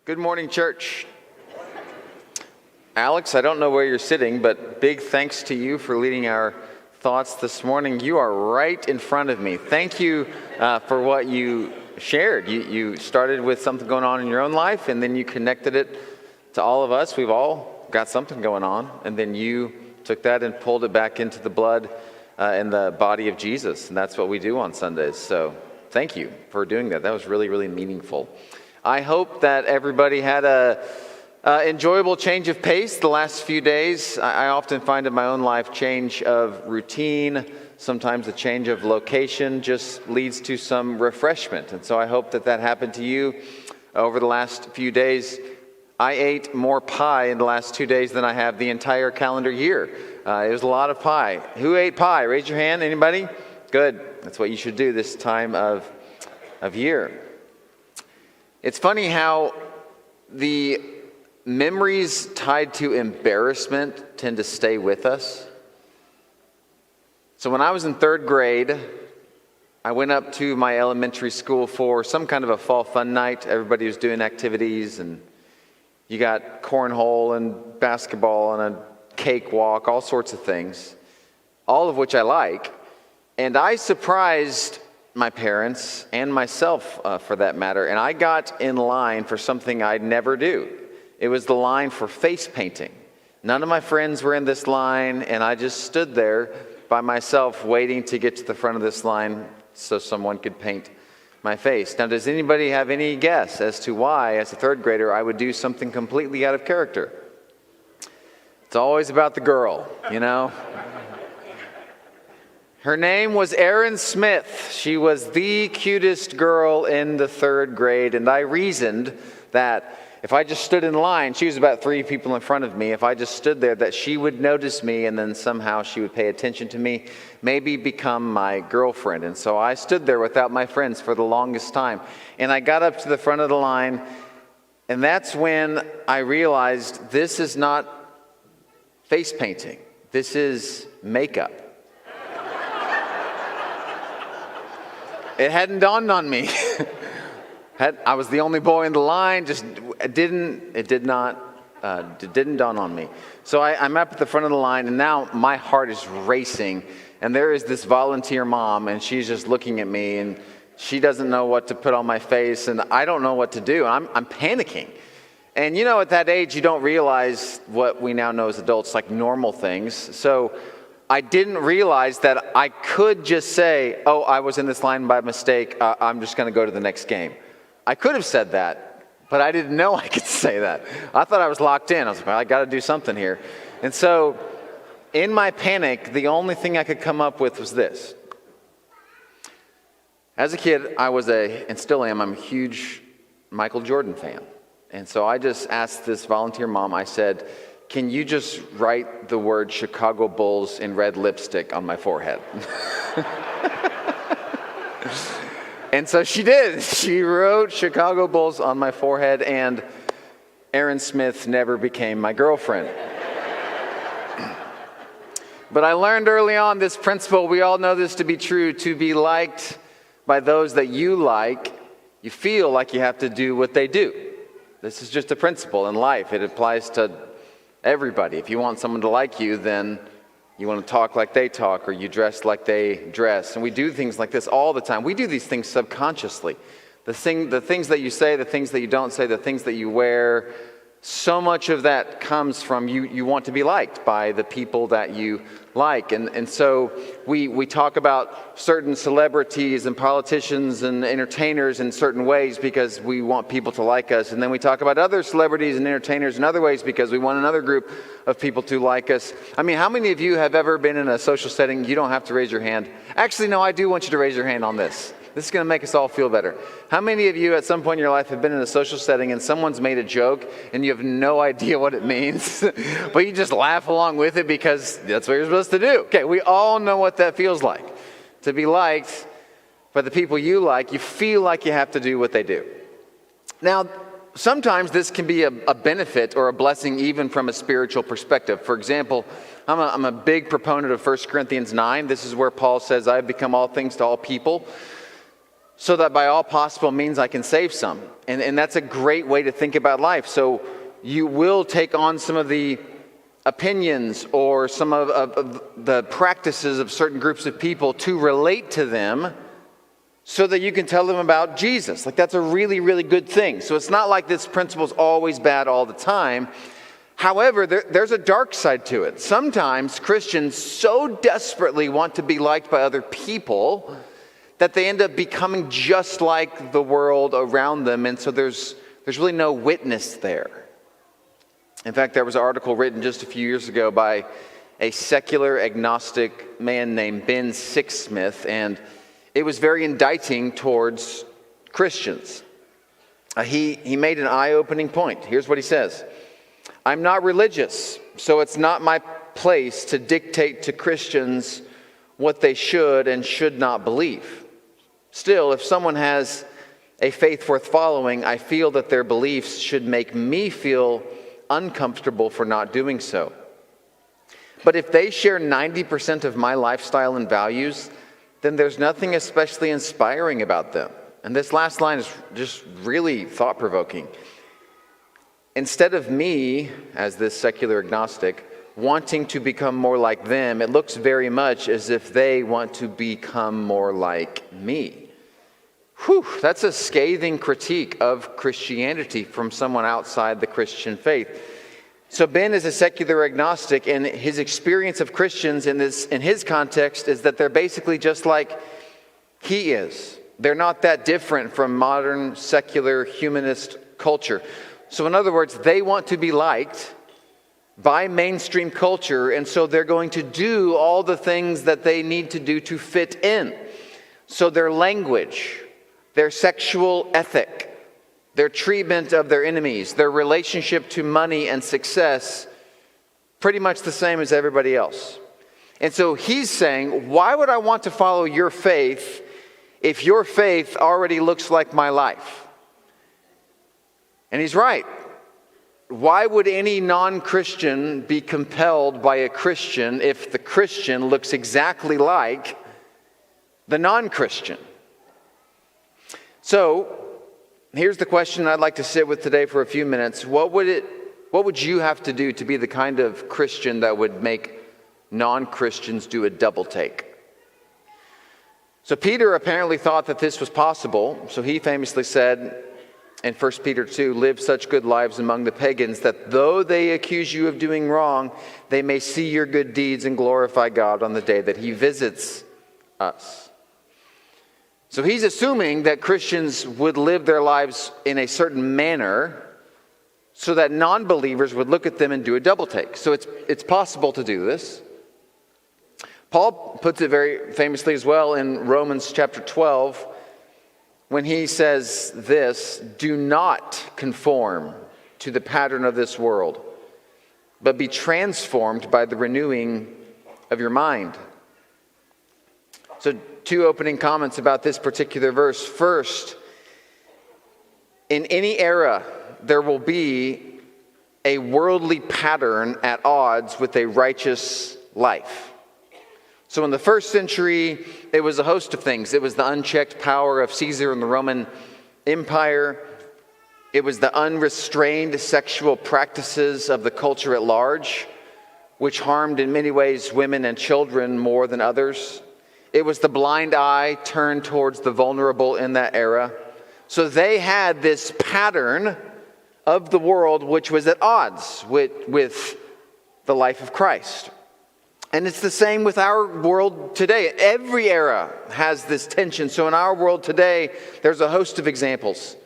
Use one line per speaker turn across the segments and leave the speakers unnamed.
Good morning, church. Alex, I don't know where you're sitting, but big thanks to you for leading our thoughts this morning. You are right in front of me. Thank you for what you shared. You started with something going on in your own life, and then you connected it to all of us. We've all got something going on, and then you took that and pulled it back into the blood and the body of Jesus, and that's what we do on Sundays. So thank you for doing that. That was really, really meaningful. I hope that everybody had a enjoyable change of pace the last few days. I often find in my own life change of routine, sometimes a change of location just leads to some refreshment. And so I hope that happened to you over the last few days. I ate more pie in the last 2 days than I have the entire calendar year. It was a lot of pie. Who ate pie? Raise your hand. Anybody? Good. That's what you should do this time of year. It's funny how the memories tied to embarrassment tend to stay with us. So when I was in third grade, I went up to my elementary school for some kind of a fall fun night. Everybody was doing activities, and you got cornhole and basketball and a cakewalk, all sorts of things, all of which I like. And I surprised my parents and myself for that matter, and I got in line for something I'd never do. It was the line for face painting. None of my friends were in this line, and I just stood there by myself waiting to get to the front of this line so someone could paint my face. Now, does anybody have any guess as to why, as a third grader, I would do something completely out of character? It's always about the girl, you know? Her name was Erin Smith. She was the cutest girl in the third grade, and I reasoned that if I just stood in line, she was about 3 people in front of me, if I just stood there, that she would notice me and then somehow she would pay attention to me, maybe become my girlfriend. And so I stood there without my friends for the longest time. And I got up to the front of the line, and that's when I realized this is not face painting. This is makeup. It hadn't dawned on me. I was the only boy in the line. It didn't dawn on me. So I'm up at the front of the line, and now my heart is racing. And there is this volunteer mom, and she's just looking at me, and she doesn't know what to put on my face, and I don't know what to do. I'm panicking. And you know, at that age, you don't realize what we now know as adults, like normal things. So I didn't realize that I could just say, oh, I was in this line by mistake. I'm just going to go to the next game. I could have said that, but I didn't know I could say that. I thought I was locked in. I was like, well, I got to do something here. And so in my panic, the only thing I could come up with was this. As a kid, I was and still am, I'm a huge Michael Jordan fan. And so I just asked this volunteer mom, I said, can you just write the word Chicago Bulls in red lipstick on my forehead? And so she did. She wrote Chicago Bulls on my forehead, and Erin Smith never became my girlfriend. But I learned early on this principle, we all know this to be true, to be liked by those that you like, you feel like you have to do what they do. This is just a principle in life. It applies to everybody. If you want someone to like you, then you want to talk like they talk, or you dress like they dress. And we do things like this all the time. We do these things subconsciously. The things that you say, the things that you don't say, the things that you wear, so much of that comes from you want to be liked by the people that you like. And so we talk about certain celebrities and politicians and entertainers in certain ways because we want people to like us. And then we talk about other celebrities and entertainers in other ways because we want another group of people to like us. I mean, how many of you have ever been in a social setting? You don't have to raise your hand. Actually, no, I do want you to raise your hand on this. This is going to make us all feel better. How many of you at some point in your life have been in a social setting and someone's made a joke and you have no idea what it means, but you just laugh along with it because that's what you're supposed to do? Okay, we all know what that feels like. To be liked by the people you like, you feel like you have to do what they do. Now, sometimes this can be a benefit or a blessing even from a spiritual perspective. For example, I'm a big proponent of 1 Corinthians 9. This is where Paul says, I've become all things to all people, so that by all possible means I can save some. And that's a great way to think about life. So you will take on some of the opinions or some of the practices of certain groups of people to relate to them so that you can tell them about Jesus. Like, that's a really, really good thing. So it's not like this principle is always bad all the time. However, there's a dark side to it. Sometimes Christians so desperately want to be liked by other people that they end up becoming just like the world around them, and so there's really no witness there. In fact, there was an article written just a few years ago by a secular agnostic man named Ben Sixsmith, and it was very indicting towards Christians. He made an eye-opening point. Here's what he says. I'm not religious, so it's not my place to dictate to Christians what they should and should not believe. Still, if someone has a faith worth following, I feel that their beliefs should make me feel uncomfortable for not doing so. But if they share 90% of my lifestyle and values, then there's nothing especially inspiring about them. And this last line is just really thought-provoking. Instead of me, as this secular agnostic, wanting to become more like them, it looks very much as if they want to become more like me. Whew, that's a scathing critique of Christianity from someone outside the Christian faith. So Ben is a secular agnostic, and his experience of Christians in his context is that they're basically just like he is. They're not that different from modern secular humanist culture. So in other words, they want to be liked by mainstream culture, and so they're going to do all the things that they need to do to fit in. So their language, their sexual ethic, their treatment of their enemies, their relationship to money and success, pretty much the same as everybody else. And so he's saying, why would I want to follow your faith if your faith already looks like my life? And he's right. Why would any non-Christian be compelled by a Christian if the Christian looks exactly like the non-Christian? So, here's the question I'd like to sit with today for a few minutes. What would you have to do to be the kind of Christian that would make non-Christians do a double take? So Peter apparently thought that this was possible. So he famously said in 1 Peter 2, live such good lives among the pagans that though they accuse you of doing wrong, they may see your good deeds and glorify God on the day that he visits us. So he's assuming that Christians would live their lives in a certain manner so that non-believers would look at them and do a double take. So it's possible to do this. Paul puts it very famously as well in Romans chapter 12 when he says this, do not conform to the pattern of this world, but be transformed by the renewing of your mind. So two opening comments about this particular verse. First, in any era, there will be a worldly pattern at odds with a righteous life. So in the first century, it was a host of things. It was the unchecked power of Caesar and the Roman Empire. It was the unrestrained sexual practices of the culture at large, which harmed in many ways women and children more than others. It was the blind eye turned towards the vulnerable in that era. So they had this pattern of the world which was at odds with the life of Christ. And it's the same with our world today. Every era has this tension. So in our world today, there's a host of examples.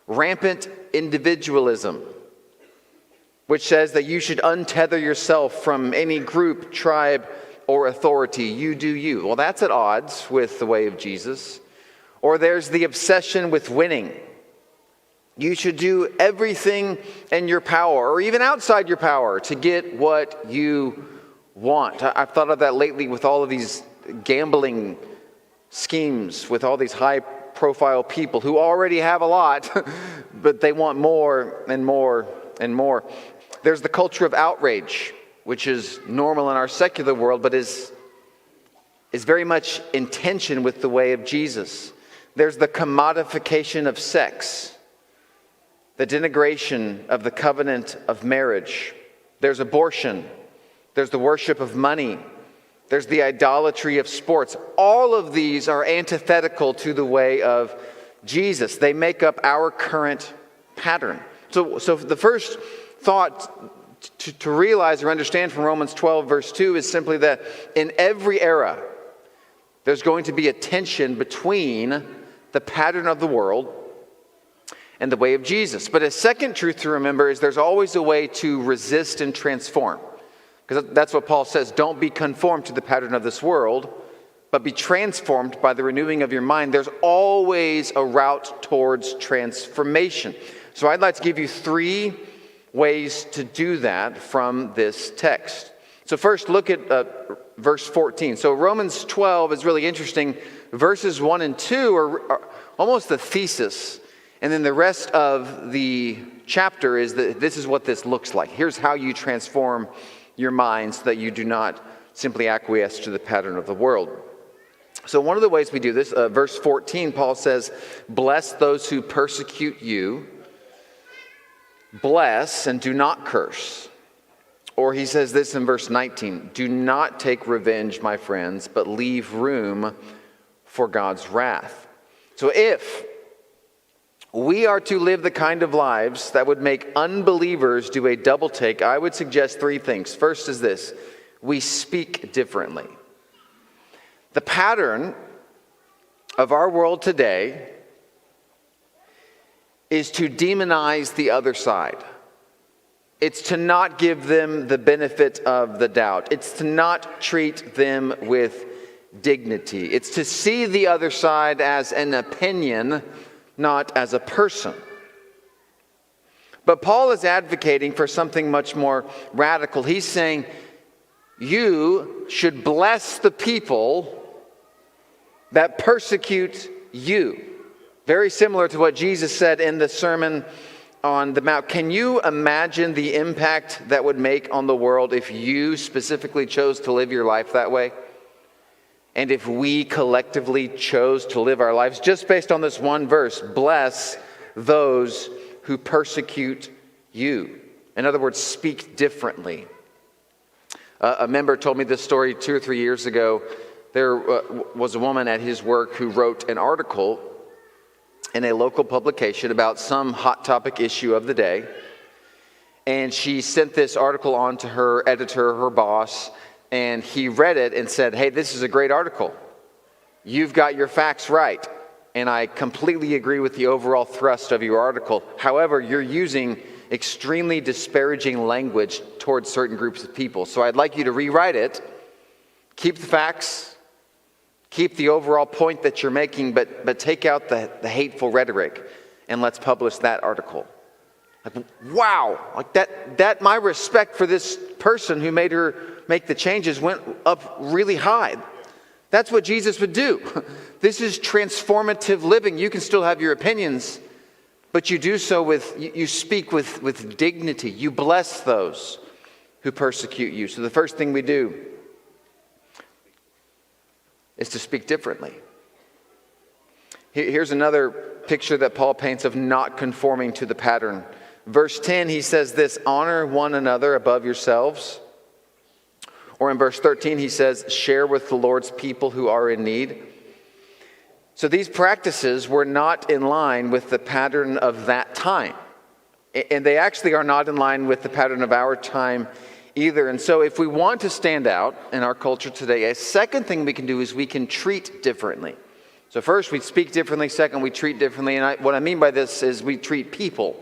Rampant individualism, which says that you should untether yourself from any group, tribe, or authority. You do you. Well, that's at odds with the way of Jesus. Or there's the obsession with winning. You should do everything in your power, or even outside your power, to get what you want. I've thought of that lately with all of these gambling schemes, with all these high-profile people who already have a lot, but they want more and more and more. There's the culture of outrage, which is normal in our secular world, but is very much in tension with the way of Jesus. There's the commodification of sex, the denigration of the covenant of marriage. There's abortion. There's the worship of money. There's the idolatry of sports. All of these are antithetical to the way of Jesus. They make up our current pattern. So the first thought to realize or understand from Romans 12, verse 2 is simply that in every era, there's going to be a tension between the pattern of the world and the way of Jesus. But a second truth to remember is there's always a way to resist and transform. Because that's what Paul says, don't be conformed to the pattern of this world, but be transformed by the renewing of your mind. There's always a route towards transformation. So I'd like to give you 3 ways to do that from this text. So first, look at verse 14. So Romans 12 is really interesting. Verses 1 and 2 are almost the thesis. And then the rest of the chapter is that this is what this looks like. Here's how you transform your mind so that you do not simply acquiesce to the pattern of the world. So one of the ways we do this, verse 14, Paul says, bless those who persecute you. Bless and do not curse. Or he says this in verse 19, do not take revenge, my friends, but leave room for God's wrath. So if we are to live the kind of lives that would make unbelievers do a double take, I would suggest 3 things. First is this: we speak differently. The pattern of our world today is to demonize the other side. It's to not give them the benefit of the doubt. It's to not treat them with dignity. It's to see the other side as an opinion, not as a person. But Paul is advocating for something much more radical. He's saying, you should bless the people that persecute you. Very similar to what Jesus said in the Sermon on the Mount. Can you imagine the impact that would make on the world if you specifically chose to live your life that way? And if we collectively chose to live our lives just based on this one verse, bless those who persecute you. In other words, speak differently. A member told me this story 2 or 3 years ago. There was a woman at his work who wrote an article in a local publication about some hot topic issue of the day. And she sent this article on to her editor, her boss, and he read it and said, hey, this is a great article. You've got your facts right. And I completely agree with the overall thrust of your article. However, you're using extremely disparaging language towards certain groups of people. So I'd like you to rewrite it, keep the facts, keep the overall point that you're making, but take out the hateful rhetoric, and let's publish that article. Like, wow, like that my respect for this person who made her make the changes went up really high. That's what Jesus would do. This is transformative living. You can still have your opinions, but you do so you speak with dignity. You bless those who persecute you. So the first thing we do is to speak differently. Here's another picture that Paul paints of not conforming to the pattern. Verse 10, he says this, honor one another above yourselves. Or in verse 13, he says, share with the Lord's people who are in need. So these practices were not in line with the pattern of that time. And they actually are not in line with the pattern of our time either. And so if we want to stand out in our culture today, a second thing we can do is we can treat differently. So first, we speak differently. Second, we treat differently. And what I mean by this is we treat people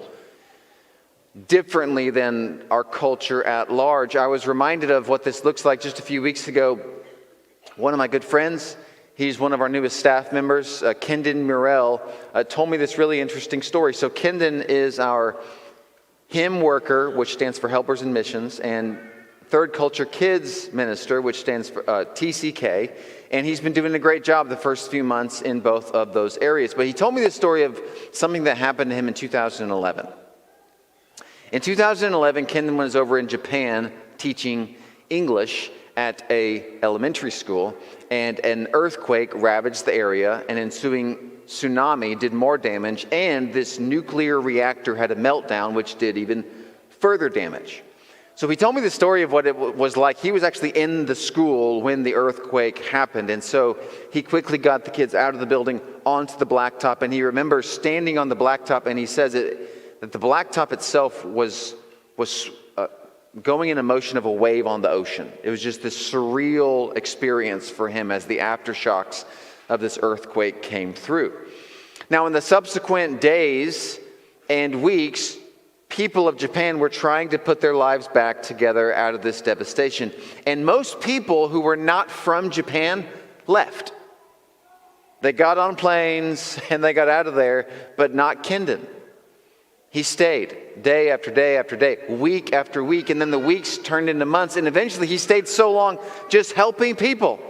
differently than our culture at large. I was reminded of what this looks like just a few weeks ago. One of my good friends, he's one of our newest staff members, Kendon Murrell, told me this really interesting story. So Kendon is our hymn worker, which stands for Helpers in Missions, and Third Culture Kids Minister, which stands for TCK. And he's been doing a great job the first few months in both of those areas. But he told me this story of something that happened to him in 2011. In 2011, Kendon was over in Japan teaching English at a elementary school, and an earthquake ravaged the area, and ensuing tsunami did more damage, and this nuclear reactor had a meltdown, which did even further damage. So he told me the story of what it was like. He was actually in the school when the earthquake happened, and so he quickly got the kids out of the building onto the blacktop, and he remembers standing on the blacktop, and he says that the blacktop itself was going in a motion of a wave on the ocean. It was just this surreal experience for him as the aftershocks of this earthquake came through. Now, in the subsequent days and weeks, people of Japan were trying to put their lives back together out of this devastation. And most people who were not from Japan left. They got on planes and they got out of there, but not Kendon. He stayed day after day after day, week after week, and then the weeks turned into months, and eventually he stayed so long just helping people,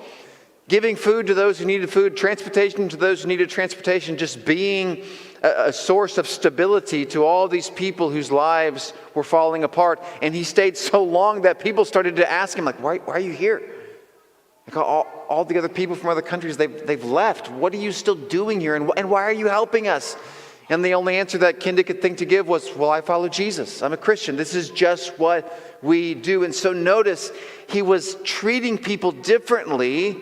giving food to those who needed food, transportation to those who needed transportation, just being a source of stability to all these people whose lives were falling apart. And he stayed so long that people started to ask him, like, why are you here? Like all the other people from other countries, they've left. What are you still doing here? And why are you helping us? And the only answer that Kenda could think to give was, well, I follow Jesus. I'm a Christian. This is just what we do. And so notice, he was treating people differently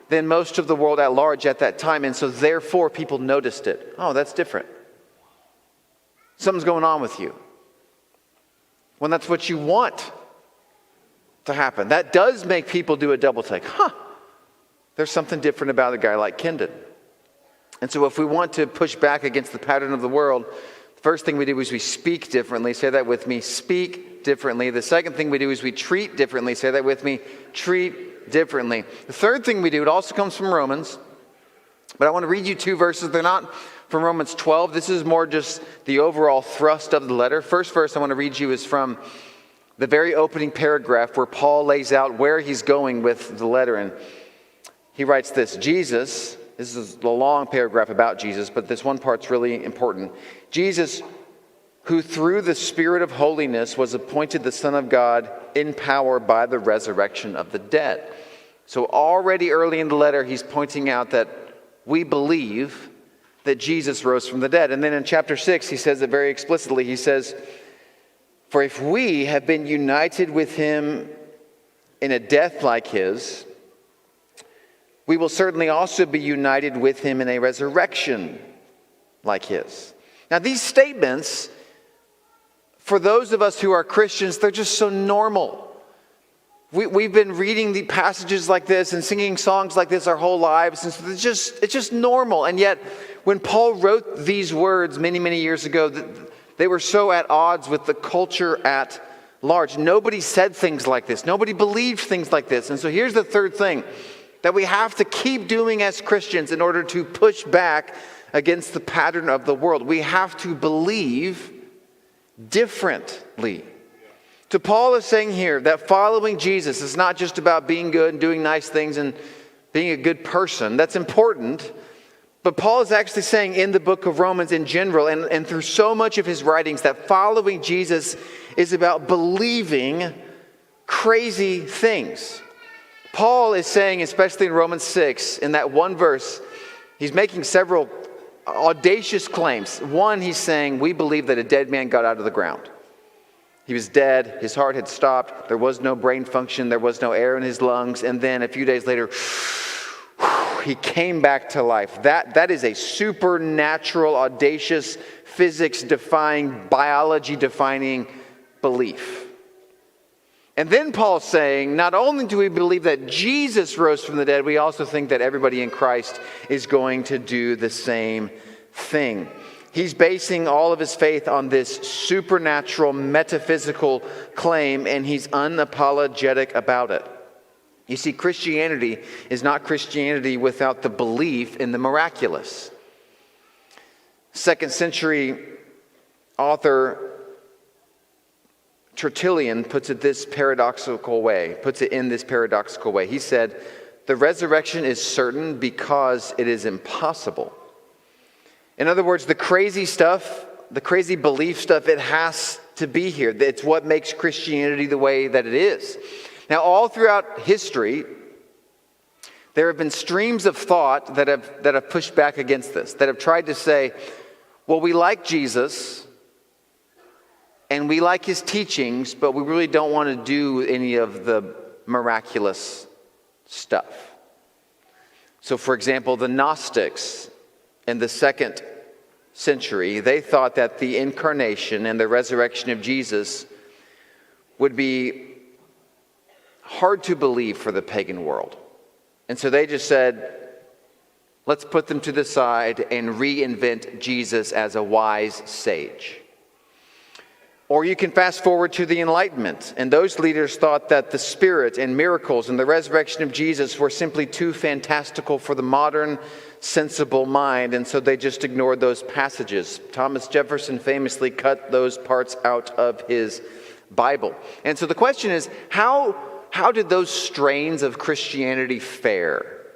than most of the world at large at that time. And so therefore, people noticed it. Oh, that's different. Something's going on with you. When that's what you want to happen. That does make people do a double take. There's something different about a guy like Kendon. And so if we want to push back against the pattern of the world, the first thing we do is we speak differently. Say that with me. Speak differently. The second thing we do is we treat differently. Say that with me. Treat differently. The third thing we do, it also comes from Romans, but I want to read you two verses. They're not from Romans 12. This is more just the overall thrust of the letter. First verse I want to read you is from the very opening paragraph where Paul lays out where he's going with the letter. And he writes this: Jesus, this is a long paragraph about Jesus, but this one part's really important. Jesus, who through the Spirit of holiness was appointed the Son of God in power by the resurrection of the dead. So already early in the letter, he's pointing out that we believe that Jesus rose from the dead. And then in chapter 6, he says it very explicitly. He says, for if we have been united with him in a death like his, we will certainly also be united with him in a resurrection like his. Now, these statements, for those of us who are Christians, they're just so normal. We've been reading the passages like this and singing songs like this our whole lives, and so it's just normal. And yet, when Paul wrote these words many, many years ago, they were so at odds with the culture at large. Nobody said things like this. Nobody believed things like this. And so here's the third thing that we have to keep doing as Christians in order to push back against the pattern of the world. We have to believe differently. So Paul is saying here that following Jesus is not just about being good and doing nice things and being a good person. That's important. But Paul is actually saying in the book of Romans in general and through so much of his writings that following Jesus is about believing crazy things. Paul is saying, especially in Romans 6, in that one verse, he's making several audacious claims. One, he's saying, we believe that a dead man got out of the ground. He was dead, his heart had stopped, there was no brain function, there was no air in his lungs, and then a few days later, he came back to life. That is a supernatural, audacious, physics-defying, biology-defining belief. And then Paul's saying, not only do we believe that Jesus rose from the dead, we also think that everybody in Christ is going to do the same thing. He's basing all of his faith on this supernatural, metaphysical claim, and he's unapologetic about it. You see, Christianity is not Christianity without the belief in the miraculous. 2nd century author Tertullian puts it in this paradoxical way. He said, the resurrection is certain because it is impossible. In other words, the crazy stuff, the crazy belief stuff, it has to be here. It's what makes Christianity the way that it is. Now, all throughout history, there have been streams of thought that have pushed back against this, that have tried to say, well, we like Jesus and we like his teachings, but we really don't want to do any of the miraculous stuff. So, for example, the Gnostics in the 2nd century, they thought that the incarnation and the resurrection of Jesus would be hard to believe for the pagan world. And so they just said, let's put them to the side and reinvent Jesus as a wise sage. Or you can fast forward to the Enlightenment, and those leaders thought that the Spirit and miracles and the resurrection of Jesus were simply too fantastical for the modern, sensible mind, and so they just ignored those passages. Thomas Jefferson famously cut those parts out of his Bible. And so the question is, how did those strains of Christianity fare?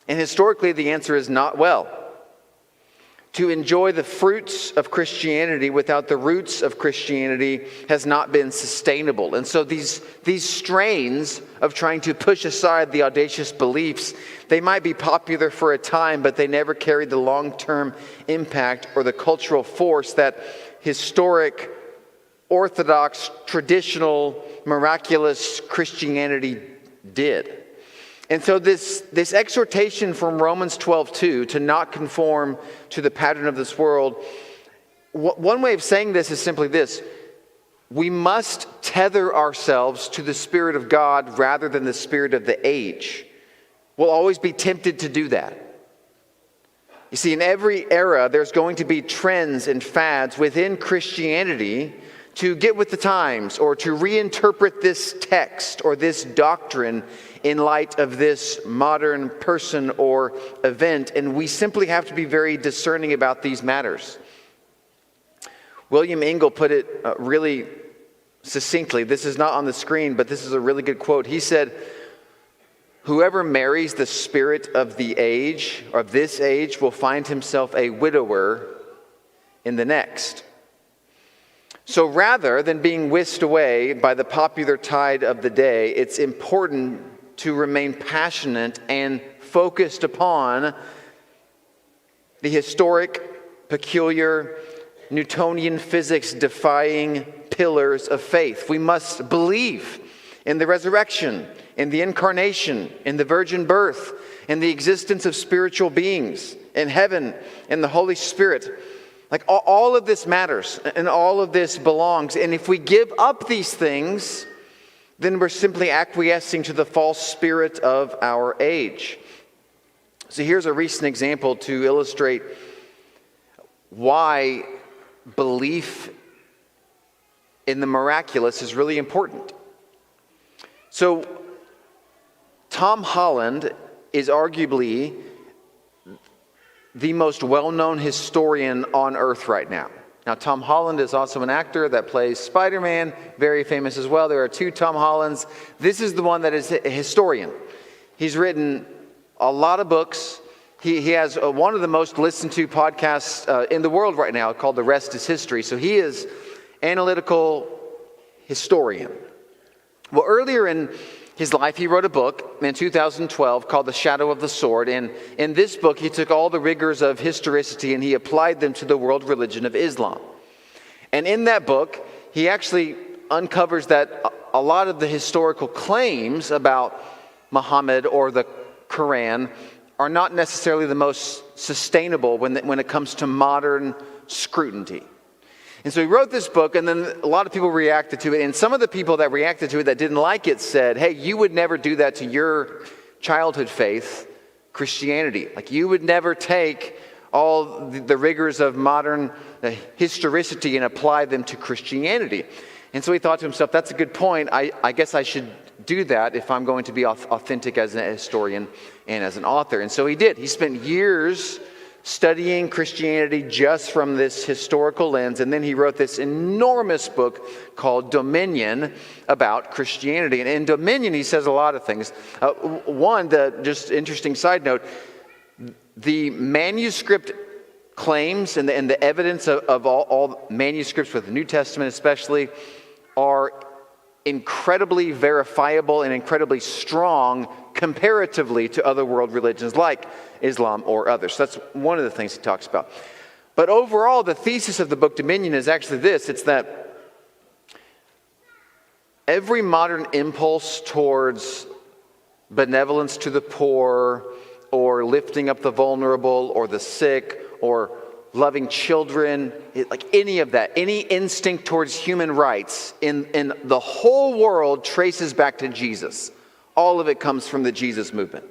And historically, the answer is not well. To enjoy the fruits of Christianity without the roots of Christianity has not been sustainable. And so these strains of trying to push aside the audacious beliefs, they might be popular for a time, but they never carried the long-term impact or the cultural force that historic, orthodox, traditional, miraculous Christianity did. And so this exhortation from Romans 12:2 to not conform to the pattern of this world, one way of saying this is simply this: we must tether ourselves to the Spirit of God rather than the spirit of the age. We'll always be tempted to do that. You see, in every era, there's going to be trends and fads within Christianity to get with the times or to reinterpret this text or this doctrine in light of this modern person or event, and we simply have to be very discerning about these matters. William Engel put it really succinctly. This is not on the screen, but this is a really good quote. He said, "Whoever marries the spirit of the age, or of this age, will find himself a widower in the next." So rather than being whisked away by the popular tide of the day, it's important to remain passionate and focused upon the historic, peculiar, Newtonian physics defying pillars of faith. We must believe in the resurrection, in the incarnation, in the virgin birth, in the existence of spiritual beings, in heaven, in the Holy Spirit. Like all of this matters and all of this belongs. And if we give up these things, then we're simply acquiescing to the false spirit of our age. So here's a recent example to illustrate why belief in the miraculous is really important. So Tom Holland is arguably the most well-known historian on earth right now. Now, Tom Holland is also an actor that plays Spider-Man, very famous as well. There are two Tom Hollands. This is the one that is a historian. He's written a lot of books. He has one of the most listened to podcasts in the world right now called The Rest is History. So he is analytical historian. Well, earlier in his life, he wrote a book in 2012 called The Shadow of the Sword. And in this book, he took all the rigors of historicity and he applied them to the world religion of Islam. And in that book, he actually uncovers that a lot of the historical claims about Muhammad or the Quran are not necessarily the most sustainable when it comes to modern scrutiny. And so he wrote this book, and then a lot of people reacted to it. And some of the people that reacted to it that didn't like it said, hey, you would never do that to your childhood faith, Christianity. Like, you would never take all the rigors of modern historicity and apply them to Christianity. And so he thought to himself, that's a good point. I guess I should do that if I'm going to be authentic as a historian and as an author. And so he did. He spent years studying Christianity just from this historical lens, and then he wrote this enormous book called Dominion about Christianity. And in Dominion, he says a lot of things. One, just interesting side note, the manuscript claims and the evidence of all manuscripts with the New Testament especially are incredibly verifiable and incredibly strong comparatively to other world religions like Islam or others. So that's one of the things he talks about. But overall, the thesis of the book Dominion is actually this. It's that every modern impulse towards benevolence to the poor, or lifting up the vulnerable or the sick, or loving children, like any of that, any instinct towards human rights in the whole world traces back to Jesus. All of it comes from the Jesus movement.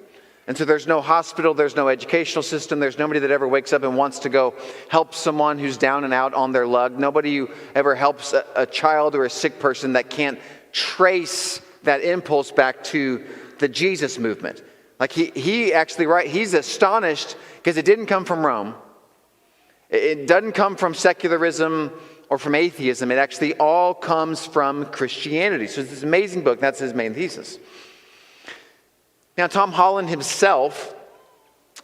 And so there's no hospital, there's no educational system, there's nobody that ever wakes up and wants to go help someone who's down and out on their luck. Nobody who ever helps a child or a sick person that can't trace that impulse back to the Jesus movement. Like he actually, right, he's astonished because it didn't come from Rome. It doesn't come from secularism or from atheism. It actually all comes from Christianity. So it's this amazing book. That's his main thesis. Now, Tom Holland himself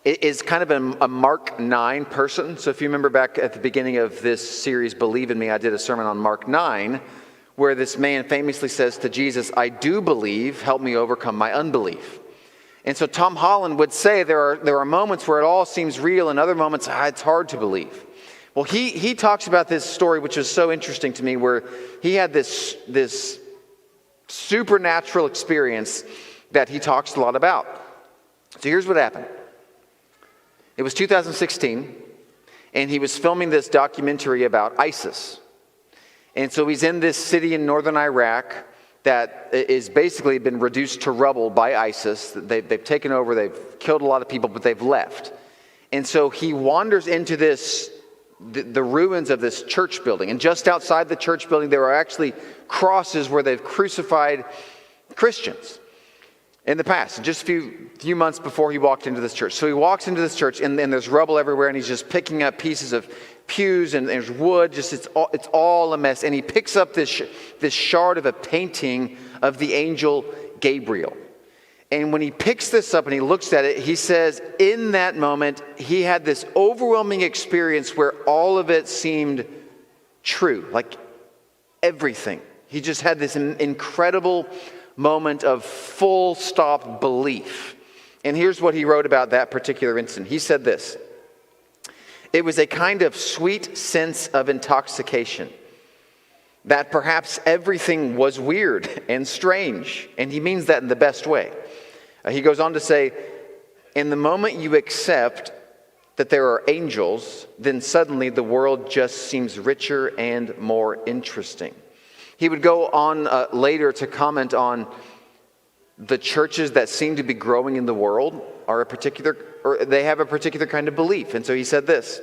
is kind of a Mark 9 person. So if you remember back at the beginning of this series, Believe in Me, I did a sermon on Mark 9, where this man famously says to Jesus, I do believe, help me overcome my unbelief. And so Tom Holland would say there are moments where it all seems real and other moments it's hard to believe. Well, he talks about this story, which is so interesting to me, where he had this supernatural experience that he talks a lot about. So here's what happened. It was 2016, and he was filming this documentary about ISIS. And so he's in this city in northern Iraq that is basically been reduced to rubble by ISIS. They've taken over, they've killed a lot of people, but they've left. And so he wanders into the ruins of this church building. And just outside the church building, there are actually crosses where they've crucified Christians in the past, just a few months before he walked into this church. So he walks into this church, and there's rubble everywhere, and he's just picking up pieces of pews, and there's wood, just it's all a mess. And he picks up this shard of a painting of the angel Gabriel. And when he picks this up and he looks at it, he says in that moment, he had this overwhelming experience where all of it seemed true, like everything. He just had this incredible moment of full stop belief. And here's what he wrote about that particular incident. He said this: it was a kind of sweet sense of intoxication, that perhaps everything was weird and strange. And he means that in the best way. He goes on to say, in the moment you accept that there are angels, then suddenly the world just seems richer and more interesting. He would go on later to comment on the churches that seem to be growing in the world they have a particular kind of belief. And so he said this: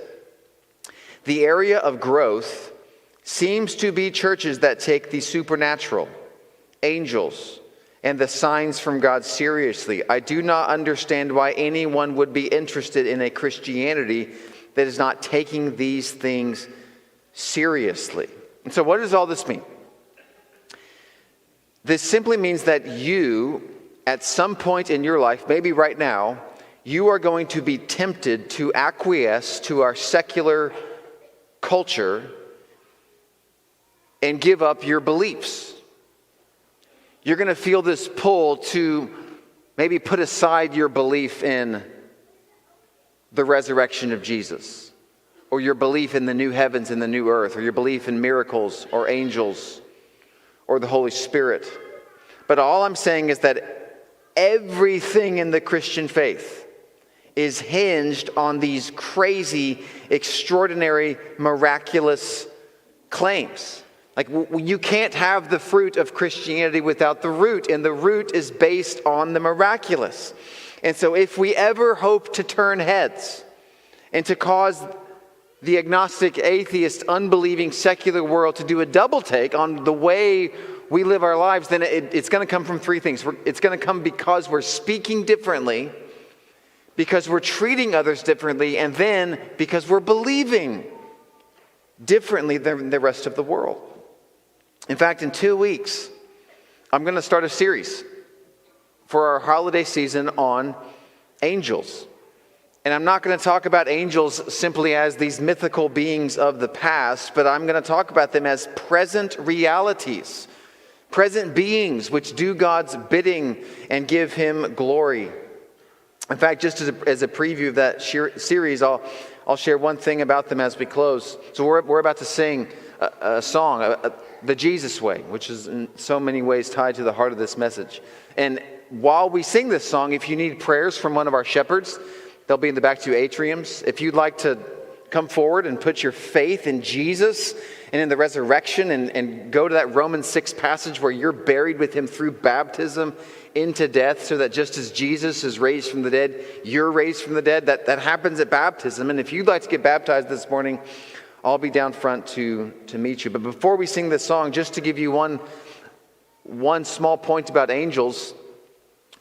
the area of growth seems to be churches that take the supernatural, angels, and the signs from God seriously. I do not understand why anyone would be interested in a Christianity that is not taking these things seriously. And so what does all this mean? This simply means that you, at some point in your life, maybe right now, you are going to be tempted to acquiesce to our secular culture and give up your beliefs. You're going to feel this pull to maybe put aside your belief in the resurrection of Jesus, or your belief in the new heavens and the new earth, or your belief in miracles or angels or the Holy Spirit. But all I'm saying is that everything in the Christian faith is hinged on these crazy, extraordinary, miraculous claims. Like, you can't have the fruit of Christianity without the root, and the root is based on the miraculous. And so if we ever hope to turn heads and to cause the agnostic, atheist, unbelieving, secular world to do a double take on the way we live our lives, then it's going to come from three things. It's going to come because we're speaking differently, because we're treating others differently, and then because we're believing differently than the rest of the world. In fact, in 2 weeks, I'm going to start a series for our holiday season on angels. And I'm not going to talk about angels simply as these mythical beings of the past, but I'm going to talk about them as present realities present beings which do God's bidding and give him glory. In fact, just as a preview of that series, I'll share one thing about them as we close. So we're about to sing a song, the Jesus Way, which is in so many ways tied to the heart of this message. And while we sing this song, if you need prayers from one of our shepherds, they'll be in the back two atriums. If you'd like to come forward and put your faith in Jesus and in the resurrection and go to that Romans 6 passage where you're buried with him through baptism into death, so that just as Jesus is raised from the dead, you're raised from the dead. That happens at baptism. And if you'd like to get baptized this morning, I'll be down front to meet you. But before we sing this song, just to give you one small point about angels,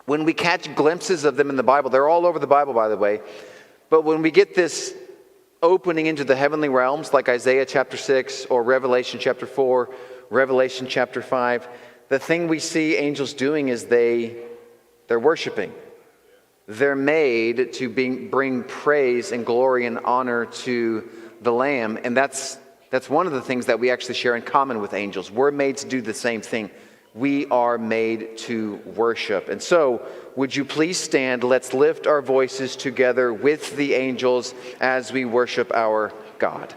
when we catch glimpses of them in the Bible, they're all over the Bible, by the way, but when we get this opening into the heavenly realms, like Isaiah chapter 6 or Revelation chapter 4, Revelation chapter 5, the thing we see angels doing is they're worshiping. They're made to bring praise and glory and honor to the Lamb, and that's one of the things that we actually share in common with angels. We're made to do the same thing. We are made to worship. And so, would you please stand? Let's lift our voices together with the angels as we worship our God.